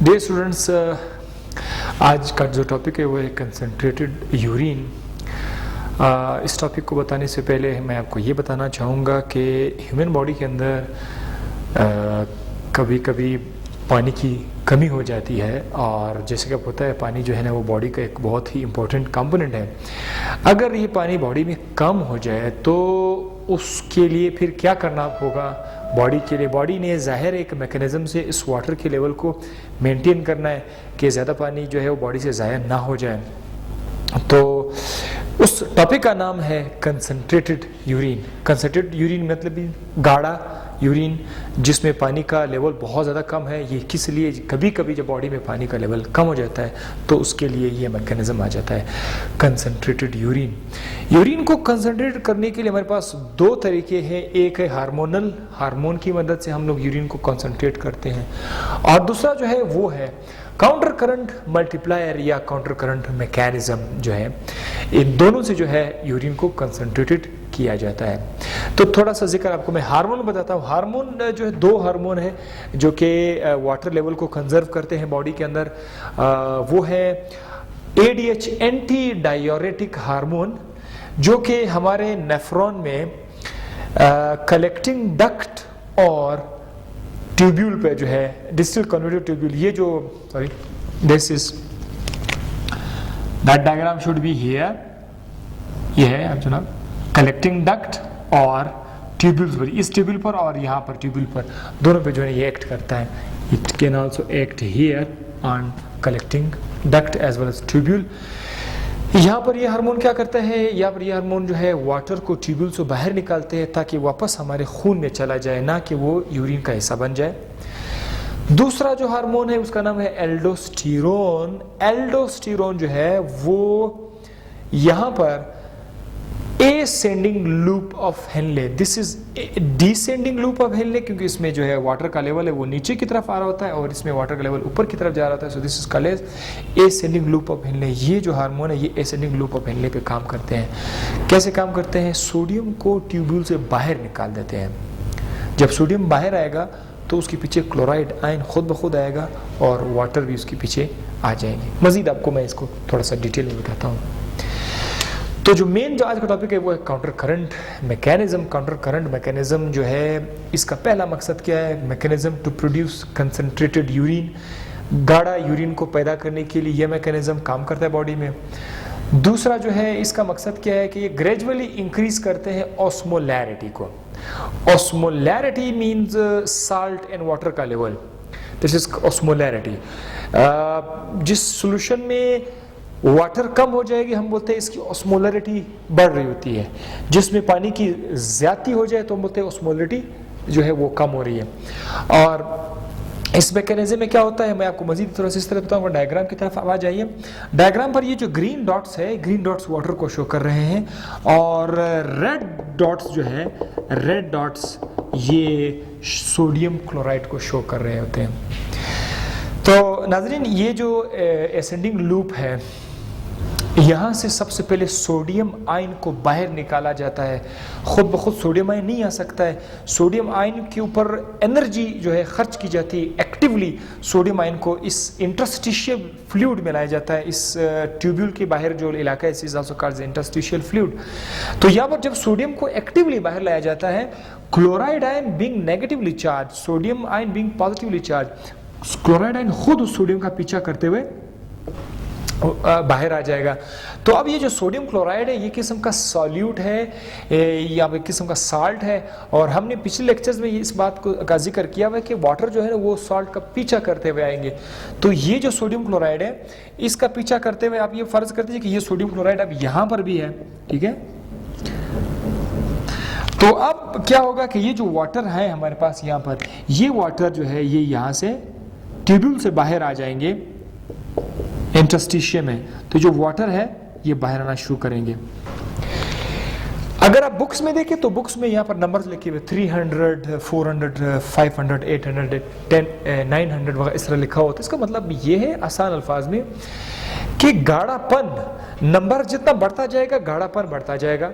Dear students, आज का जो टॉपिक है वो है कंसनट्रेटेड यूरिन। इस टॉपिक को बताने से पहले मैं आपको ये बताना चाहूँगा कि ह्यूमन बॉडी के अंदर कभी कभी पानी की कमी हो जाती है, और जैसे कि होता है पानी जो है ना वो बॉडी का एक बहुत ही इम्पोर्टेंट कंपोनेंट है। अगर ये पानी बॉडी में कम हो जाए तो उसके लिए फिर क्या करना होगा बॉडी के लिए? बॉडी ने ज़ाहिर एक मैकेनिज़्म से इस वाटर के लेवल को मेंटेन करना है कि ज़्यादा पानी जो है वो बॉडी से ज़ाया ना हो जाए। तो उस टॉपिक का नाम है कंसनट्रेटेड यूरिन। कंसनट्रेटेड यूरिन मतलब गाढ़ा यूरिन जिसमें पानी का लेवल बहुत ज़्यादा कम है। ये किस लिए? कभी कभी जब बॉडी में पानी का लेवल कम हो जाता है तो उसके लिए ये मैकेनिज्म आ जाता है कंसनट्रेटेड यूरिन। यूरिन को कंसनट्रेट करने के लिए हमारे पास दो तरीके हैं। एक है हार्मोनल, हार्मोन की मदद से हम लोग यूरिन को कंसनट्रेट करते हैं, और दूसरा जो है वो है काउंटर करंट मल्टीप्लायर या काउंटर करंट मैकेनिज्म जो है। इन दोनों से जो है यूरिन को कंसनट्रेटेड किया जाता है। तो थोड़ा सा जिक्र आपको मैं हार्मोन बताता हूँ। हार्मोन जो है दो हार्मोन है जो कि वाटर लेवल को कंजर्व करते हैं बॉडी के अंदर। वो है ADH एंटी डायोरेटिक हार्मोन जो कि हमारे नेफ्रॉन में कलेक्टिंग डक्ट और ट्यूब्यूल पे जो है डिस्टल कन्वर्टिव ट्यूब्यूल, ये जो sorry this is that diagram should be here. ये है आप जनाब कलेक्टिंग डक्ट और ट्यूब्यूल्स पर, इस ट्यूब्यूल पर और यहाँ पर ट्यूब्यूल पर, दोनों पे जो है ये एक्ट करता है। It can also act here on collecting duct as well as tubule. यहाँ पर ये हार्मोन क्या करता है? यहाँ पर ये हार्मोन जो है वाटर को ट्यूब्यूल से बाहर निकालते हैं ताकि वापस हमारे खून में चला जाए, ना कि वो यूरिन का हिस्सा बन जाए। दूसरा जो हार्मोन है उसका नाम है एल्डोस्टेरोन। एल्डोस्टेरोन जो है वो यहाँ पर ascending loop of Henley, this is descending loop of Henley, क्योंकि इसमें जो है वाटर का लेवल है वो नीचे की तरफ आ रहा होता है और इसमें वाटर का लेवल ऊपर की तरफ जा रहा होता है। So this is called as ascending loop of Henle. ये जो हार्मोन है ये एसेंडिंग लूप ऑफ हेनले पे काम करते हैं। कैसे काम करते हैं? सोडियम को ट्यूब्यूल से बाहर निकाल देते हैं। जब सोडियम बाहर आएगा तो उसके पीछे क्लोराइड आयन खुद ब खुद आएगा और वाटर भी उसके पीछे आ जाएंगे। मजीद आपको मैं इसको थोड़ा सा डिटेल में बताता हूँ। तो जो मेन जो आज का टॉपिक है वो है counter current mechanism. Counter current mechanism जो है इसका पहला मकसद क्या है? Mechanism to produce concentrated urine. गाढ़ा यूरिन को पैदा करने के लिए यह मैकेनिज्म काम करता है बॉडी में। दूसरा जो है इसका मकसद क्या है कि ये ग्रेजुअली इंक्रीज करते हैं ऑस्मोलैरिटी को। Osmolarity means salt and water का लेवल, दिस इज ऑस्मोलैरिटी। जिस सोल्यूशन में वाटर कम हो जाएगी हम बोलते हैं इसकी ऑस्मोलैरिटी बढ़ रही होती है। जिसमें पानी की ज्यादती हो जाए तो हम बोलते हैं ऑस्मोलैरिटी जो है वो कम हो रही है। और इस मैकेनिज्म में क्या होता है मैं आपको मजीद थोड़ा सा इस तरह बताऊंगा। डायग्राम की तरफ आ जाइए। डायग्राम पर ये जो ग्रीन डॉट्स है, ग्रीन डॉट्स वाटर को शो कर रहे हैं, और रेड डॉट्स जो है, रेड डॉट्स ये सोडियम क्लोराइड को शो कर रहे होते हैं। तो नाज़रीन ये जो एसेंडिंग लूप है यहाँ से सबसे पहले सोडियम आयन को बाहर निकाला जाता है। खुद ब खुद सोडियम आयन नहीं आ सकता है। सोडियम आयन के ऊपर एनर्जी जो है खर्च की जाती है। एक्टिवली सोडियम आयन को इस इंटरस्टिशियल फ्लूइड में लाया जाता है। इस ट्यूब्यूल के बाहर जो इलाका है is also called interstitial fluid. तो यहाँ पर जब सोडियम को एक्टिवली बाहर लाया जाता है, chloride ion being negatively charge, sodium ion being positively charge, chloride ion खुद उस सोडियम का पीछा करते हुए बाहर आ जाएगा। तो अब ये जो सोडियम क्लोराइड है ये किस्म का सॉल्यूट है या किस्म का साल्ट है, और हमने पिछले लेक्चर्स में इस बात का जिक्र किया हुआ है कि वाटर जो है वो सॉल्ट का पीछा करते हुए आएंगे। तो ये जो सोडियम क्लोराइड है इसका पीछा करते हुए आप ये फर्ज कर दीजिए कि ये सोडियम क्लोराइड अब यहाँ पर भी है, ठीक है। तो अब क्या होगा कि ये जो वाटर है हमारे पास यहाँ पर, ये वाटर जो है ये यहाँ से ट्यूब्यूल से बाहर आ जाएंगे इंटरस्टिशियम में। तो जो वाटर है ये बाहर आना शुरू करेंगे। अगर आप बुक्स में देखें तो बुक्स में यहाँ पर नंबर्स लिखे हुए 300, 400, 500, 800, 10, 900 वगैरह इस तरह लिखा होता है। इसका मतलब ये है आसान अल्फाज में कि गाढ़ापन, नंबर जितना बढ़ता जाएगा गाढ़ापन बढ़ता जाएगा।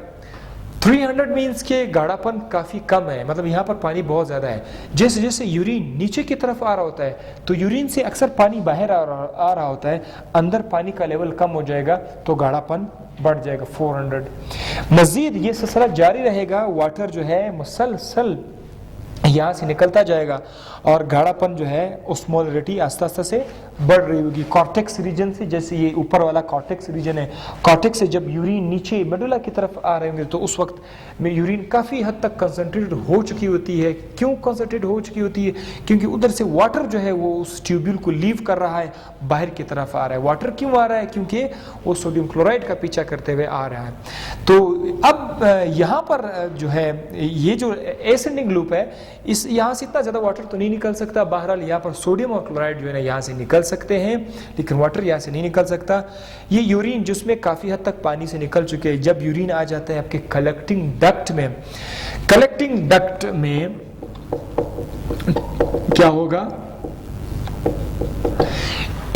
300 मीन्स के गाढ़ापन काफ़ी कम है, मतलब यहाँ पर पानी बहुत ज़्यादा है। जैसे जैसे यूरिन नीचे की तरफ आ रहा होता है तो यूरिन से अक्सर पानी बाहर आ रहा होता है, अंदर पानी का लेवल कम हो जाएगा तो गाढ़ापन बढ़ जाएगा 400। मज़ीद ये सिलसिला जारी रहेगा, वाटर जो है मुसलसल यहाँ से निकलता जाएगा और गाढ़ापन जो है ओस्मोलरिटी आस्ता आस्ता से बढ़ रही होगी। कॉर्टेक्स रीजन से, जैसे ये ऊपर वाला कॉर्टेक्स रीजन है, कॉर्टेक्स से जब यूरिन नीचे मेडुला की तरफ आ रहे होंगे तो उस वक्त में यूरिन काफ़ी हद तक कंसनट्रेटेड हो चुकी होती है। क्यों कंसनट्रेट हो चुकी होती है? क्योंकि उधर से वाटर जो है वो उस ट्यूब्यूल को लीव कर रहा है, बाहर की तरफ आ रहा है। वाटर क्यों आ रहा है? क्योंकि वो सोडियम क्लोराइड का पीछा करते हुए आ रहा है। तो अब यहाँ पर जो है ये जो एसेंडिंग लूप है, इस यहाँ से इतना ज़्यादा वाटर तो नहीं निकल सकता। बहरहाल यहाँ पर सोडियम और क्लोराइड जो है ना यहाँ से निकल सकते हैं, लेकिन वाटर यहाँ से नहीं निकल सकता। ये यूरिन जिसमें काफ़ी हद तक पानी से निकल चुके हैं, जब यूरिन आ जाता है आपके कलेक्टिंग डक्ट में, कलेक्टिंग डक्ट में क्या होगा,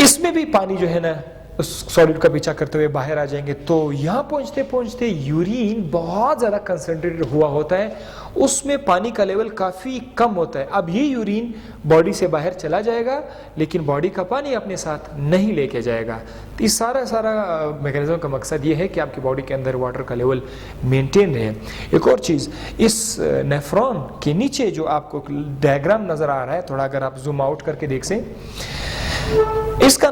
इसमें भी पानी जो है ना सॉलिड का पीछा करते हुए बाहर आ जाएंगे। तो यहाँ पहुँचते पहुँचते यूरिन बहुत ज़्यादा कंसनट्रेटेड हुआ होता है, उसमें पानी का लेवल काफ़ी कम होता है। अब ये यूरिन बॉडी से बाहर चला जाएगा, लेकिन बॉडी का पानी अपने साथ नहीं लेके जाएगा। तो इस सारा मैकेनिज्म का मकसद ये है कि आपकी बॉडी के अंदर वाटर का लेवल मेंटेन रहे। एक और चीज़, इस नेफ्रॉन के नीचे जो आपको डायग्राम नज़र आ रहा है, थोड़ा अगर आप जूम आउट करके देख से, इसका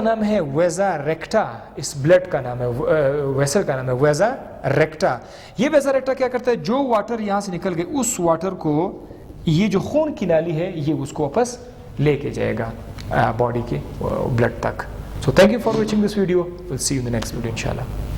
नाम है वेजा रेक्टा। इस ब्लड का नाम है, वेसल का नाम है वेजा रेक्टा। ये वेजा रेक्टा क्या करता है, जो वाटर यहाँ से निकल गए उस वाटर को ये जो खून की नाली है ये उसको वापस लेके जाएगा बॉडी के ब्लड तक। So thank you for watching this video, will see you in the next video इंशाल्लाह।